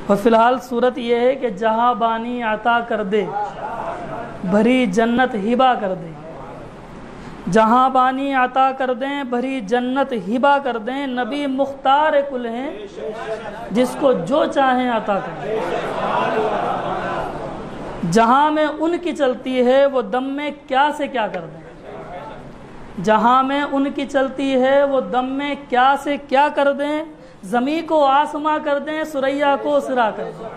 اور فی الحال صورت یہ ہے کہ جہاں بانی عطا کر دے بھری جنت ہبا کر دے، جہاں بانی عطا کر دیں بھری جنت ہبا کر دیں، نبی مختار کل ہیں جس کو جو چاہیں عطا کر دیں، جہاں میں ان کی چلتی ہے وہ دم میں کیا سے کیا کر دیں، جہاں میں ان کی چلتی ہے وہ دم میں کیا سے کیا کر دیں، زمین کو آسماں کر دیں سریا کو سرا کر دیں،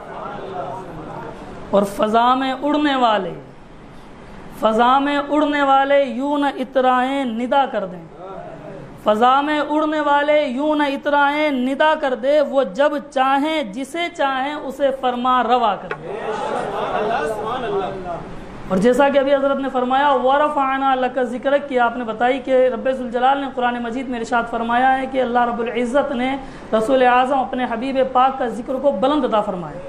اور فضا میں اڑنے والے، فضا میں اڑنے والے یوں نہ اترائیں ندا کر دیں، فضا میں اڑنے والے یوں نہ اترائیں ندا کر دے، وہ جب چاہیں جسے چاہیں اسے فرما روا کر دیں۔ اور جیسا کہ ابھی حضرت نے فرمایا وَرَفَعْنَا لَكَ ذِكْرَكَ کہ آپ نے بتائی کہ رب ذوالجلال نے قرآن مجید میں ارشاد فرمایا ہے کہ اللہ رب العزت نے رسول اعظم اپنے حبیب پاک کا ذکر کو بلند عطا فرمایا،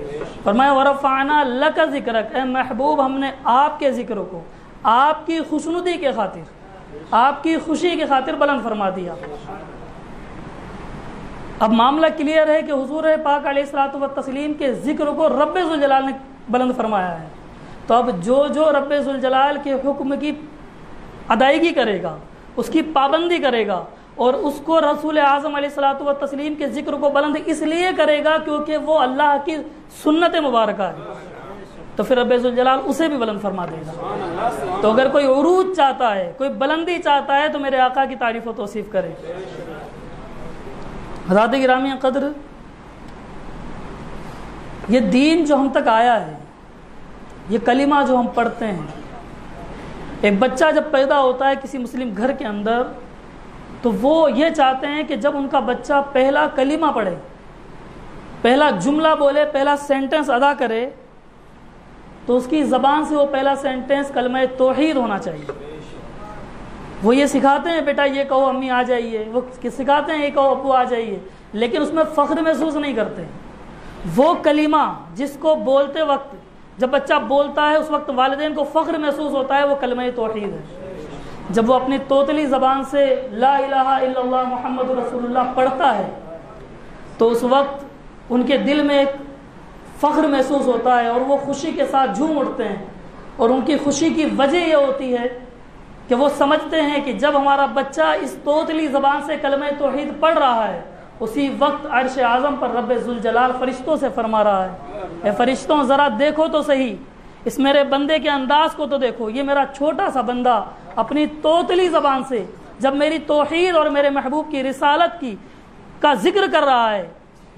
فرمایا وَرَفَعْنَا لَكَ ذِكْرَكَ، اے محبوب ہم نے آپ کے ذکر کو آپ کی خوشنودی کے خاطر، آپ کی خوشی کے خاطر بلند فرما دیا۔ اب معاملہ کلیئر ہے کہ حضور پاک علیہ الصلوۃ والتسلیم کے ذکر کو رب ذوالجلال نے بلند فرمایا ہے، تو اب جو رب ذوالجلال کے حکم کی ادائیگی کرے گا، اس کی پابندی کرے گا، اور اس کو رسول اعظم علیہ الصلوۃ والتسلیم کے ذکر کو بلند اس لیے کرے گا کیونکہ وہ اللہ کی سنت مبارکہ ہے، تو پھر رب ذوالجلال اسے بھی بلند فرما دے گا۔ تو اگر کوئی عروج چاہتا ہے، کوئی بلندی چاہتا ہے تو میرے آقا کی تعریف و توصیف کرے۔ حضرات گرامی قدر، یہ دین جو ہم تک آیا ہے، یہ کلمہ جو ہم پڑھتے ہیں، ایک بچہ جب پیدا ہوتا ہے کسی مسلم گھر کے اندر تو وہ یہ چاہتے ہیں کہ جب ان کا بچہ پہلا کلمہ پڑھے، پہلا جملہ بولے، پہلا سینٹنس ادا کرے، تو اس کی زبان سے وہ پہلا سینٹنس کلمہ توحید ہونا چاہیے۔ وہ یہ سکھاتے ہیں بیٹا یہ کہو امی آ جائیے، وہ سکھاتے ہیں یہ کہو ابو آ جائیے، لیکن اس میں فخر محسوس نہیں کرتے۔ وہ کلمہ جس کو بولتے وقت، جب بچہ بولتا ہے اس وقت والدین کو فخر محسوس ہوتا ہے، وہ کلمہ توحید ہے۔ جب وہ اپنی توتلی زبان سے لا الہ الا اللہ محمد رسول اللہ پڑھتا ہے تو اس وقت ان کے دل میں ایک فخر محسوس ہوتا ہے اور وہ خوشی کے ساتھ جھوم اٹھتے ہیں، اور ان کی خوشی کی وجہ یہ ہوتی ہے کہ وہ سمجھتے ہیں کہ جب ہمارا بچہ اس توتلی زبان سے کلمہ توحید پڑھ رہا ہے، اسی وقت عرش اعظم پر رب ذوالجلال فرشتوں سے فرما رہا ہے، اے فرشتوں ذرا دیکھو تو صحیح، اس میرے بندے کے انداز کو تو دیکھو، یہ میرا چھوٹا سا بندہ اپنی توتلی زبان سے جب میری توحید اور میرے محبوب کی رسالت کا ذکر کر رہا ہے،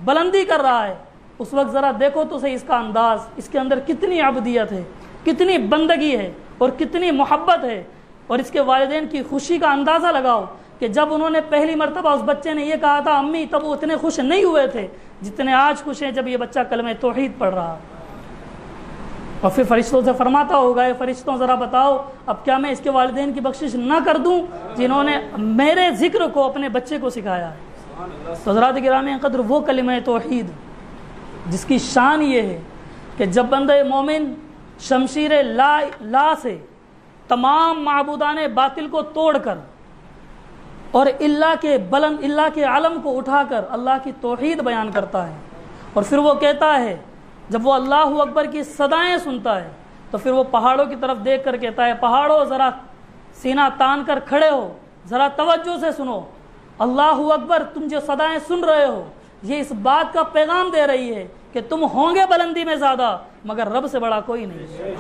بلندی کر رہا ہے، اس وقت ذرا دیکھو تو صحیح اس کا انداز، اس کے اندر کتنی عبودیت ہے، کتنی بندگی ہے اور کتنی محبت ہے۔ اور اس کے والدین کی خوشی کا اندازہ لگاؤ کہ جب انہوں نے پہلی مرتبہ اس بچے نے یہ کہا تھا امی، تب وہ اتنے خوش نہیں ہوئے تھے جتنے آج خوش ہیں جب یہ بچہ کلمہ توحید پڑھ رہا۔ اور پھر فرشتوں سے فرماتا ہوگا اے فرشتوں ذرا بتاؤ اب کیا میں اس کے والدین کی بخشش نہ کر دوں جنہوں نے میرے ذکر کو اپنے بچے کو سکھایا ہے۔ تو حضرات گرامی قدر، وہ کلمہ توحید جس کی شان یہ ہے کہ جب بندہ مومن شمشیر لا سے تمام معبودان باطل کو توڑ کر اور اللہ کے علم کو اٹھا کر اللہ کی توحید بیان کرتا ہے، اور پھر وہ کہتا ہے، جب وہ اللہ اکبر کی صدائیں سنتا ہے تو پھر وہ پہاڑوں کی طرف دیکھ کر کہتا ہے پہاڑوں ذرا سینہ تان کر کھڑے ہو، ذرا توجہ سے سنو، اللہ اکبر تم جو صدائیں سن رہے ہو یہ اس بات کا پیغام دے رہی ہے کہ تم ہوں گے بلندی میں زیادہ مگر رب سے بڑا کوئی نہیں۔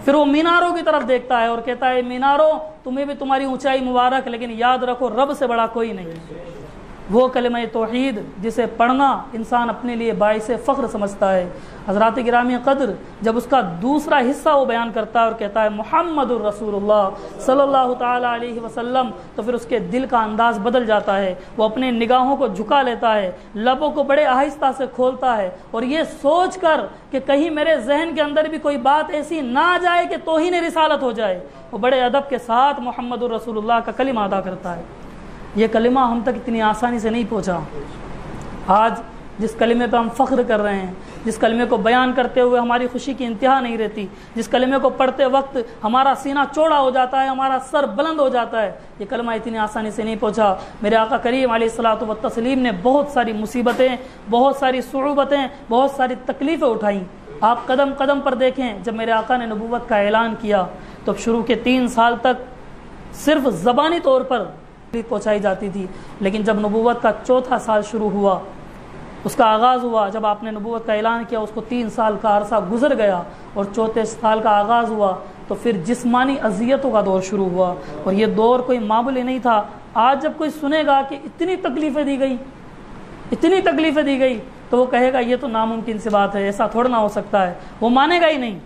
پھر وہ میناروں کی طرف دیکھتا ہے اور کہتا ہے میناروں تمہیں بھی تمہاری اونچائی مبارک، لیکن یاد رکھو رب سے بڑا کوئی نہیں۔ وہ کلمہ توحید جسے پڑھنا انسان اپنے لیے باعث فخر سمجھتا ہے۔ حضرات گرامی قدر، جب اس کا دوسرا حصہ وہ بیان کرتا ہے اور کہتا ہے محمد الرسول اللہ صلی اللہ تعالی علیہ وسلم، تو پھر اس کے دل کا انداز بدل جاتا ہے، وہ اپنے نگاہوں کو جھکا لیتا ہے، لبوں کو بڑے آہستہ سے کھولتا ہے، اور یہ سوچ کر کہ کہیں میرے ذہن کے اندر بھی کوئی بات ایسی نہ آ جائے کہ توہین رسالت ہو جائے، وہ بڑے ادب کے ساتھ محمد الرسول اللہ کا کلمہ ادا کرتا ہے۔ یہ کلمہ ہم تک اتنی آسانی سے نہیں پہنچا۔ آج جس کلمے پہ ہم فخر کر رہے ہیں، جس کلمے کو بیان کرتے ہوئے ہماری خوشی کی انتہا نہیں رہتی، جس کلمے کو پڑھتے وقت ہمارا سینہ چوڑا ہو جاتا ہے، ہمارا سر بلند ہو جاتا ہے، یہ کلمہ اتنی آسانی سے نہیں پہنچا۔ میرے آقا کریم علیہ الصلوۃ والتسلیم نے بہت ساری مصیبتیں، بہت ساری صعوبتیں، بہت ساری تکلیفیں اٹھائیں۔ آپ قدم قدم پر دیکھیں، جب میرے آقا نے نبوت کا اعلان کیا تو شروع کے 3 سال تک صرف زبانی طور پر تکلیف پہنچائی جاتی تھی، لیکن جب نبوت کا 4تھا سال شروع ہوا، اس کا آغاز ہوا، جب آپ نے نبوت کا اعلان کیا، اس کو 3 سال کا عرصہ گزر گیا اور 4تھے سال کا آغاز ہوا، تو پھر جسمانی اذیتوں کا دور شروع ہوا، اور یہ دور کوئی معمولی نہیں تھا۔ آج جب کوئی سنے گا کہ اتنی تکلیفیں دی گئی، اتنی تکلیفیں دی گئی، تو وہ کہے گا یہ تو ناممکن سی بات ہے، ایسا تھوڑا نہ ہو سکتا ہے، وہ مانے گا ہی نہیں۔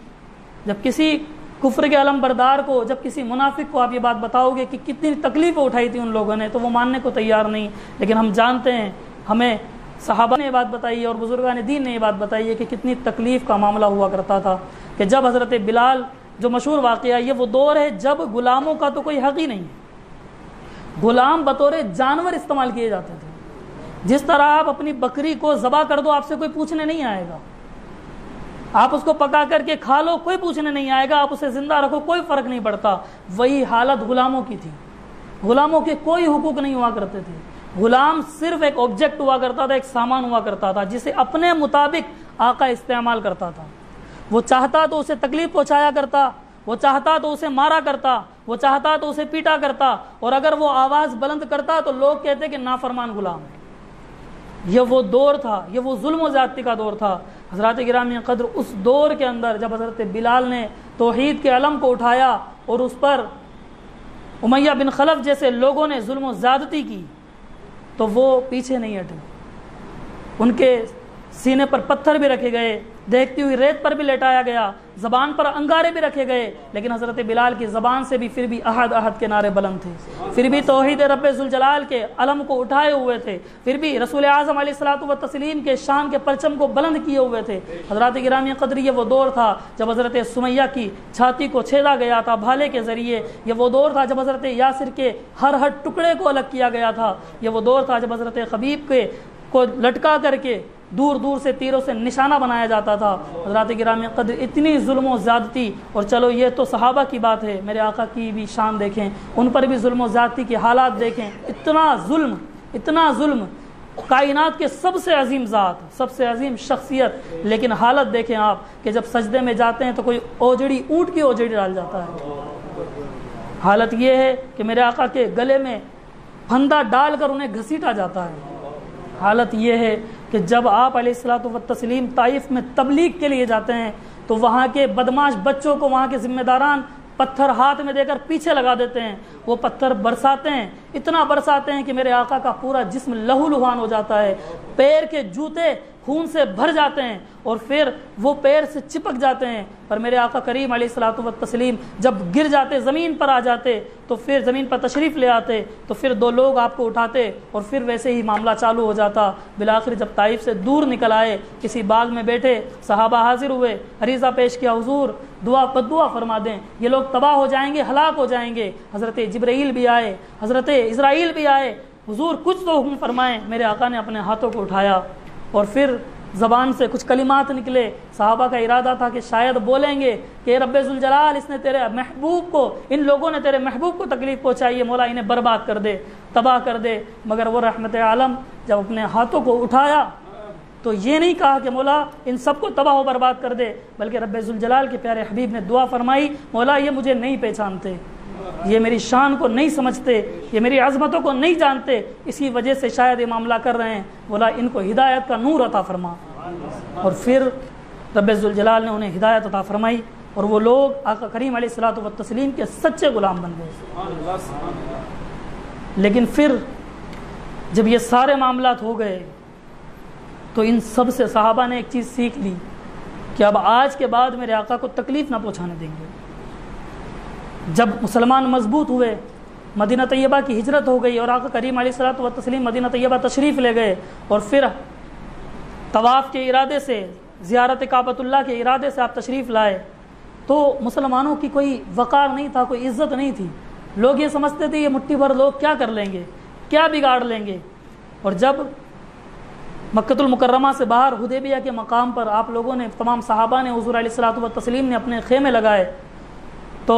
جب کسی کفر کے علم بردار کو، جب کسی منافق کو آپ یہ بات بتاؤ گے کہ کتنی تکلیفیں اٹھائی تھی ان لوگوں نے، تو وہ ماننے کو تیار نہیں۔ لیکن ہم جانتے ہیں، ہمیں صحابہ نے یہ بات بتائی ہے اور بزرگان دین نے یہ بات بتائی ہے کہ کتنی تکلیف کا معاملہ ہوا کرتا تھا، کہ جب حضرت بلال، جو مشہور واقعہ، یہ وہ دور ہے جب غلاموں کا تو کوئی حق ہی نہیں ہے، غلام بطور جانور استعمال کیے جاتے تھے۔ جس طرح آپ اپنی بکری کو ذبح کر دو، آپ سے کوئی پوچھنے نہیں آئے گا، آپ اس کو پکا کر کے کھا لو، کوئی پوچھنے نہیں آئے گا، آپ اسے زندہ رکھو، کوئی فرق نہیں پڑتا۔ وہی حالت غلاموں کی تھی، غلاموں کے کوئی حقوق نہیں ہوا کرتے تھے، غلام صرف ایک آبجیکٹ ہوا کرتا تھا، ایک سامان ہوا کرتا تھا جسے اپنے مطابق آقا استعمال کرتا تھا۔ وہ چاہتا تو اسے تکلیف پہنچایا کرتا، وہ چاہتا تو اسے مارا کرتا، وہ چاہتا تو اسے پیٹا کرتا، اور اگر وہ آواز بلند کرتا تو لوگ کہتے کہ نافرمان غلام ہے۔ یہ وہ دور تھا، یہ وہ ظلم و زیادتی کا دور تھا۔ حضرات گرامی قدر، اس دور کے اندر جب حضرت بلال نے توحید کے علم کو اٹھایا اور اس پر امیہ بن خلف جیسے لوگوں نے ظلم و زیادتی کی، تو وہ پیچھے نہیں ہٹے، ان کے سینے پر پتھر بھی رکھے گئے، دیکھتی ہوئی ریت پر بھی لٹایا گیا، زبان پر انگارے بھی رکھے گئے، لیکن حضرت بلال کی زبان سے بھی پھر بھی احد احد کے نعرے بلند تھے، پھر بھی توحید رب ذوالجلال کے علم کو اٹھائے ہوئے تھے، پھر بھی رسول اعظم علیہ الصلوۃ والتسلیم کے شان کے پرچم کو بلند کیے ہوئے تھے۔ حضرات گرامی قدر، یہ وہ دور تھا جب حضرت سمیہ کی چھاتی کو چھیدا گیا تھا بھالے کے ذریعے، یہ وہ دور تھا جب حضرت یاسر کے ہر ٹکڑے کو الگ کیا گیا تھا، یہ وہ دور تھا جب حضرت خبیب کو لٹکا کر کے دور دور سے تیروں سے نشانہ بنایا جاتا تھا۔ حضرات گرامی قدر، اتنی ظلم و زیادتی، اور چلو یہ تو صحابہ کی بات ہے، میرے آقا کی بھی شان دیکھیں، ان پر بھی ظلم و زیادتی کے حالات دیکھیں، اتنا ظلم، کائنات کے سب سے عظیم ذات، سب سے عظیم شخصیت، لیکن حالت دیکھیں آپ کہ جب سجدے میں جاتے ہیں تو کوئی اوجڑی، اونٹ کی اوجڑی ڈال جاتا ہے۔ حالت یہ ہے کہ میرے آقا کے گلے میں پھندا ڈال کر انہیں گھسیٹا جاتا ہے۔ حالت یہ ہے کہ جب آپ علیہ الصلوۃ والتسلیم طائف میں تبلیغ کے لیے جاتے ہیں تو وہاں کے بدماش بچوں کو وہاں کے ذمہ داران پتھر ہاتھ میں دے کر پیچھے لگا دیتے ہیں، وہ پتھر برساتے ہیں، اتنا برساتے ہیں کہ میرے آقا کا پورا جسم لہو لہان ہو جاتا ہے، پیر کے جوتے خون سے بھر جاتے ہیں اور پھر وہ پیر سے چپک جاتے ہیں، پر میرے آقا کریم علیہ الصلوۃ والتسلیم جب گر جاتے، زمین پر آ جاتے، تو پھر زمین پر تشریف لے آتے، تو پھر 2 لوگ آپ کو اٹھاتے اور پھر ویسے ہی معاملہ چالو ہو جاتا۔ بالآخر جب طائف سے دور نکل آئے، کسی باغ میں بیٹھے، صحابہ حاضر ہوئے، عریضہ پیش کیا، حضور بدعا فرما دیں، یہ لوگ تباہ ہو جائیں گے، ہلاک ہو جائیں گے۔ حضرت جبرائیل بھی آئے، حضرت اسرائیل بھی آئے، حضور کچھ تو حکم فرمائیں۔ میرے آقا نے اپنے ہاتھوں کو اٹھایا اور پھر زبان سے کچھ کلمات نکلے۔ صحابہ کا ارادہ تھا کہ شاید بولیں گے کہ رب ذوالجلال، اس نے تیرے محبوب کو، ان لوگوں نے تیرے محبوب کو تکلیف پہنچائی ہے، مولا انہیں برباد کر دے، تباہ کر دے، مگر وہ رحمت عالم جب اپنے ہاتھوں کو اٹھایا تو یہ نہیں کہا کہ مولا ان سب کو تباہ و برباد کر دے، بلکہ رب ذوالجلال کے پیارے حبیب نے دعا فرمائی، مولا یہ مجھے نہیں پہچانتے، یہ میری شان کو نہیں سمجھتے، یہ میری عظمتوں کو نہیں جانتے، اسی وجہ سے شاید یہ معاملہ کر رہے ہیں، مولا ان کو ہدایت کا نور عطا فرما۔ اور پھر رب ذوالجلال نے انہیں ہدایت عطا فرمائی اور وہ لوگ آقا کریم علیہ الصلوۃ والتسلیم کے سچے غلام بن گئے۔ لیکن پھر جب یہ سارے معاملات ہو گئے تو ان سب سے صحابہ نے ایک چیز سیکھ لی کہ اب آج کے بعد میرے آقا کو تکلیف نہ پہنچانے دیں گے۔ جب مسلمان مضبوط ہوئے، مدینہ طیبہ کی ہجرت ہو گئی اور آقا کریم علیہ الصلوۃ والتسلیم مدینہ طیبہ تشریف لے گئے اور پھر طواف کے ارادے سے، زیارت کعبۃ اللہ کے ارادے سے آپ تشریف لائے، تو مسلمانوں کی کوئی وقار نہیں تھا، کوئی عزت نہیں تھی۔ لوگ یہ سمجھتے تھے یہ مٹھی بھر لوگ کیا کر لیں گے، کیا بگاڑ لیں گے۔ اور جب مکۃ المکرمہ سے باہر حدیبیہ کے مقام پر آپ لوگوں نے، تمام صحابہ نے، حضور علیہ الصلوۃ والتسلیم نے اپنے خیمے لگائے، تو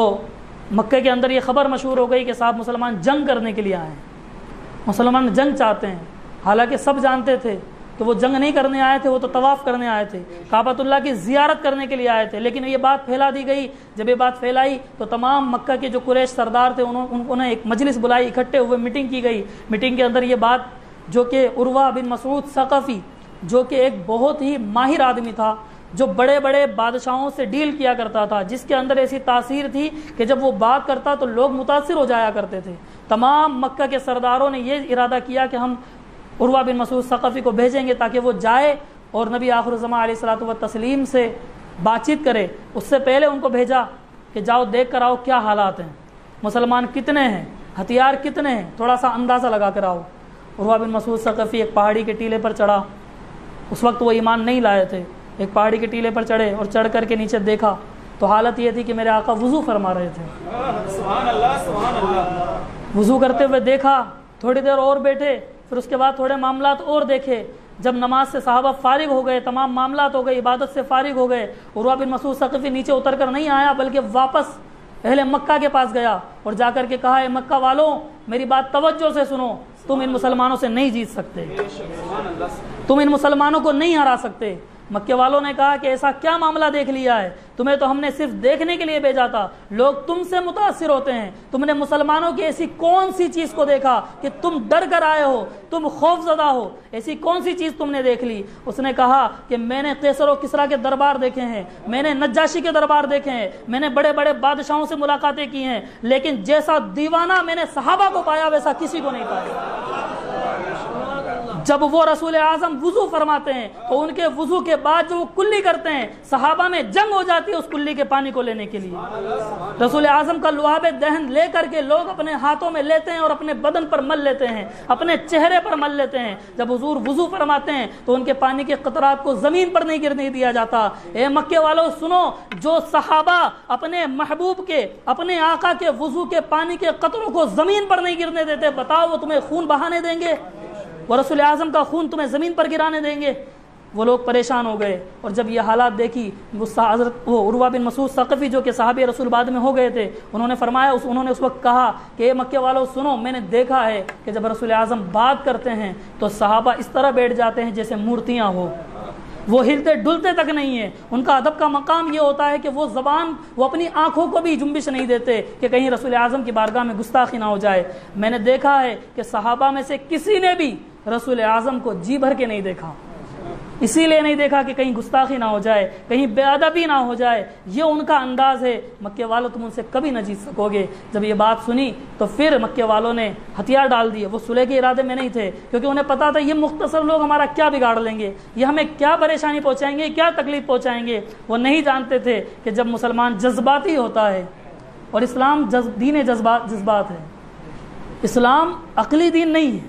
مکہ کے اندر یہ خبر مشہور ہو گئی کہ صاحب مسلمان جنگ کرنے کے لیے آئے ہیں، مسلمان جنگ چاہتے ہیں۔ حالانکہ سب جانتے تھے کہ وہ جنگ نہیں کرنے آئے تھے، وہ تو طواف کرنے آئے تھے، کعبۃ اللہ کی زیارت کرنے کے لیے آئے تھے۔ لیکن یہ بات پھیلا دی گئی، جب یہ بات پھیلائی تو تمام مکہ کے جو قریش سردار تھے انہوں نے ایک مجلس بلائی، اکٹھے ہوئے میٹنگ کی گئی۔ میٹنگ کے اندر یہ بات، جو کہ عروہ بن مسعود ثقفی، جو کہ ایک بہت ہی ماہر آدمی تھا، جو بڑے بڑے بادشاہوں سے ڈیل کیا کرتا تھا، جس کے اندر ایسی تاثیر تھی کہ جب وہ بات کرتا تو لوگ متاثر ہو جایا کرتے تھے، تمام مکہ کے سرداروں نے یہ ارادہ کیا کہ ہم عروہ بن مسعود ثقفی کو بھیجیں گے تاکہ وہ جائے اور نبی آخر الزماں علیہ الصلوۃ والتسلیم سے بات چیت کرے۔ اس سے پہلے ان کو بھیجا کہ جاؤ دیکھ کر آؤ کیا حالات ہیں، مسلمان کتنے ہیں، ہتھیار کتنے ہیں، تھوڑا سا اندازہ لگا کر آؤ۔ عروہ بن مسعود ثقفی ایک پہاڑی کے ٹیلے پر چڑھا، اس وقت وہ ایمان نہیں لائے تھے، ایک پہاڑی کے ٹیلے پر چڑھے اور چڑھ کر کے نیچے دیکھا تو حالت یہ تھی کہ میرے آقا وضو فرما رہے تھے۔ سبحان اللہ، سبحان اللہ۔ وضو کرتے ہوئے دیکھا، تھوڑی دیر اور بیٹھے، پھر اس کے بعد تھوڑے معاملات اور دیکھے۔ جب نماز سے صحابہ فارغ ہو گئے، تمام معاملات ہو گئے، عبادت سے فارغ ہو گئے، عروہ بن مسعود ثقفی نیچے اتر کر نہیں آیا بلکہ واپس اہل مکہ کے پاس گیا اور جا کر کے کہا، اے مکہ والوں میری بات توجہ سے سنو، تم ان مسلمانوں سے نہیں جیت سکتے، تم ان مسلمانوں کو نہیں ہرا سکتے۔ مکے والوں نے کہا کہ ایسا کیا معاملہ دیکھ لیا ہے، تمہیں تو ہم نے صرف دیکھنے کے لیے بھیجا تھا، لوگ تم سے متاثر ہوتے ہیں، تم نے مسلمانوں کی ایسی کون سی چیز کو دیکھا کہ تم ڈر کر آئے ہو، تم خوف زدہ ہو، ایسی کون سی چیز تم نے دیکھ لی؟ اس نے کہا کہ میں نے قیصر و کسریٰ کے دربار دیکھے ہیں، میں نے نجاشی کے دربار دیکھے ہیں، میں نے بڑے بڑے بادشاہوں سے ملاقاتیں کی ہیں، لیکن جیسا دیوانہ میں نے صحابہ کو پایا ویسا کسی کو نہیں پایا۔ جب وہ رسول اعظم وضو فرماتے ہیں تو ان کے وضو کے بعد جو وہ کلی کرتے ہیں، صحابہ میں جنگ ہو جاتی ہے اس کلی کے پانی کو لینے کے لیے۔ رسول اعظم کا لعاب دہن لے کر کے لوگ اپنے ہاتھوں میں لیتے ہیں اور اپنے بدن پر مل لیتے ہیں، اپنے چہرے پر مل لیتے ہیں۔ جب حضور وضو فرماتے ہیں تو ان کے پانی کے قطرات کو زمین پر نہیں گرنے دیا جاتا۔ اے مکے والوں سنو، جو صحابہ اپنے محبوب کے، اپنے آقا کے وضو کے پانی کے قطروں کو زمین پر نہیں گرنے دیتے، بتاؤ وہ تمہیں خون بہانے دیں گے؟ وہ رسول اعظم کا خون تمہیں زمین پر گرانے دیں گے؟ وہ لوگ پریشان ہو گئے، اور جب یہ حالات دیکھی وہ عروہ بن مسعود ثقفی جو کہ صحابی رسول بعد میں ہو گئے تھے، انہوں نے فرمایا، انہوں نے اس وقت کہا کہ اے مکے والوں سنو، میں نے دیکھا ہے کہ جب رسول اعظم بات کرتے ہیں تو صحابہ اس طرح بیٹھ جاتے ہیں جیسے مورتیاں ہو، وہ ہلتے ڈلتے تک نہیں ہیں۔ ان کا ادب کا مقام یہ ہوتا ہے کہ وہ زبان، وہ اپنی آنکھوں کو بھی جنبش نہیں دیتے کہ کہیں رسول اعظم کی بارگاہ میں گستاخی نہ ہو جائے۔ میں نے دیکھا ہے کہ صحابہ میں سے کسی نے بھی رسول اعظم کو جی بھر کے نہیں دیکھا، اسی لیے نہیں دیکھا کہ کہیں گستاخی نہ ہو جائے، کہیں بے ادبی نہ ہو جائے۔ یہ ان کا انداز ہے۔ مکے والوں تم ان سے کبھی نہ جیت سکو گے۔ جب یہ بات سنی تو پھر مکے والوں نے ہتھیار ڈال دیے۔ وہ صلح کے ارادے میں نہیں تھے، کیونکہ انہیں پتا تھا یہ مختصر لوگ ہمارا کیا بگاڑ لیں گے، یہ ہمیں کیا پریشانی پہنچائیں گے، کیا تکلیف پہنچائیں گے۔ وہ نہیں جانتے تھے کہ جب مسلمان جذباتی ہوتا ہے، اور اسلام دین جذبات ہے، اسلام عقلی دین نہیں ہے،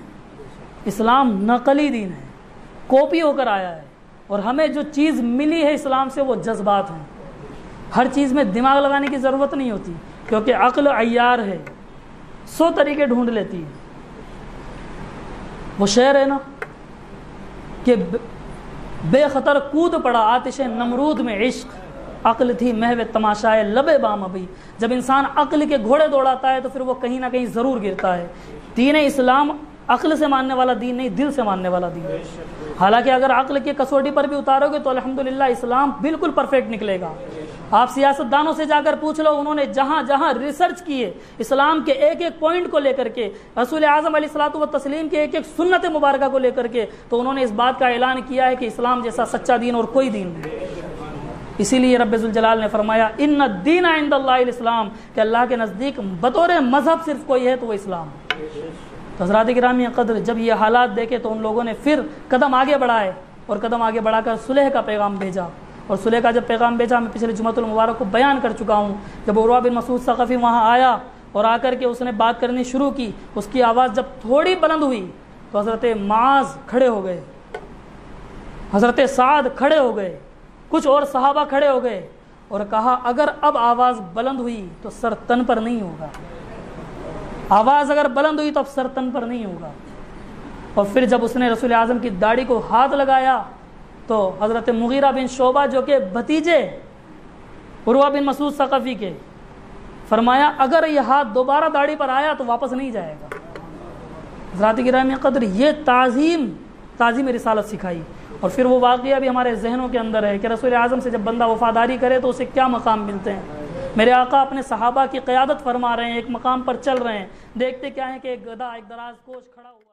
اسلام نقلی دین ہے، کاپی ہو کر آیا ہے۔ اور ہمیں جو چیز ملی ہے اسلام سے وہ جذبات ہیں۔ ہر چیز میں دماغ لگانے کی ضرورت نہیں ہوتی، کیونکہ عقل عیار ہے، 100 طریقے ڈھونڈ لیتی ہے۔ وہ شعر ہے نا کہ بے خطر کود پڑا آتش نمرود میں عشق، عقل تھی محو تماشائے لب بام ابھی۔ جب انسان عقل کے گھوڑے دوڑاتا ہے تو پھر وہ کہیں نہ کہیں ضرور گرتا ہے۔ دین اسلام عقل سے ماننے والا دین نہیں، دل سے ماننے والا دین ہے۔ حالانکہ اگر عقل کی کسوٹی پر بھی اتارو گے تو الحمدللہ اسلام بالکل پرفیکٹ نکلے گا۔ آپ سیاست دانوں سے جا کر پوچھ لو، انہوں نے جہاں جہاں ریسرچ کیے اسلام کے ایک ایک پوائنٹ کو لے کر کے، رسول اعظم علیہ الصلوۃ والتسلیم کے ایک ایک سنت مبارکہ کو لے کر کے، تو انہوں نے اس بات کا اعلان کیا ہے کہ اسلام جیسا سچا دین اور کوئی دین نہیں۔ اسی لیے رب ذوالجلال نے فرمایا ان الدین عند اللہ الاسلام، کہ اللہ کے نزدیک بطور مذہب صرف کوئی ہے تو وہ اسلام۔ حضرات گرامی قدر، جب یہ حالات دیکھے تو ان لوگوں نے پھر قدم آگے بڑھائے، اور قدم آگے بڑھا کر صلح کا پیغام بھیجا۔ اور صلح کا جب پیغام بھیجا، میں پچھلے جمعۃ المبارک کو بیان کر چکا ہوں، جب عروہ بن مسعود ثقفی وہاں آیا اور آ کر کے اس نے بات کرنی شروع کی، اس کی آواز جب تھوڑی بلند ہوئی تو حضرت معاذ کھڑے ہو گئے، حضرت سعد کھڑے ہو گئے، کچھ اور صحابہ کھڑے ہو گئے اور کہا اگر اب آواز بلند ہوئی تو سر تن پر نہیں ہوگا، آواز اگر بلند ہوئی تو اب سر تن پر نہیں ہوگا۔ اور پھر جب اس نے رسول اعظم کی داڑھی کو ہاتھ لگایا تو حضرت مغیرہ بن شعبہ جو کہ بھتیجے عروہ بن مسعود ثقفی کے، فرمایا اگر یہ ہاتھ دوبارہ داڑھی پر آیا تو واپس نہیں جائے گا۔ حضرات گرامی قدر، یہ تعظیم رسالت سکھائی۔ اور پھر وہ واقعہ بھی ہمارے ذہنوں کے اندر ہے کہ رسول اعظم سے جب بندہ وفاداری کرے تو اسے کیا مقام ملتے ہیں۔ میرے آقا اپنے صحابہ کی قیادت فرما رہے ہیں، ایک مقام پر چل رہے ہیں، دیکھتے کیا ہیں کہ ایک گدھا ایک دراز گوش کھڑا ہوا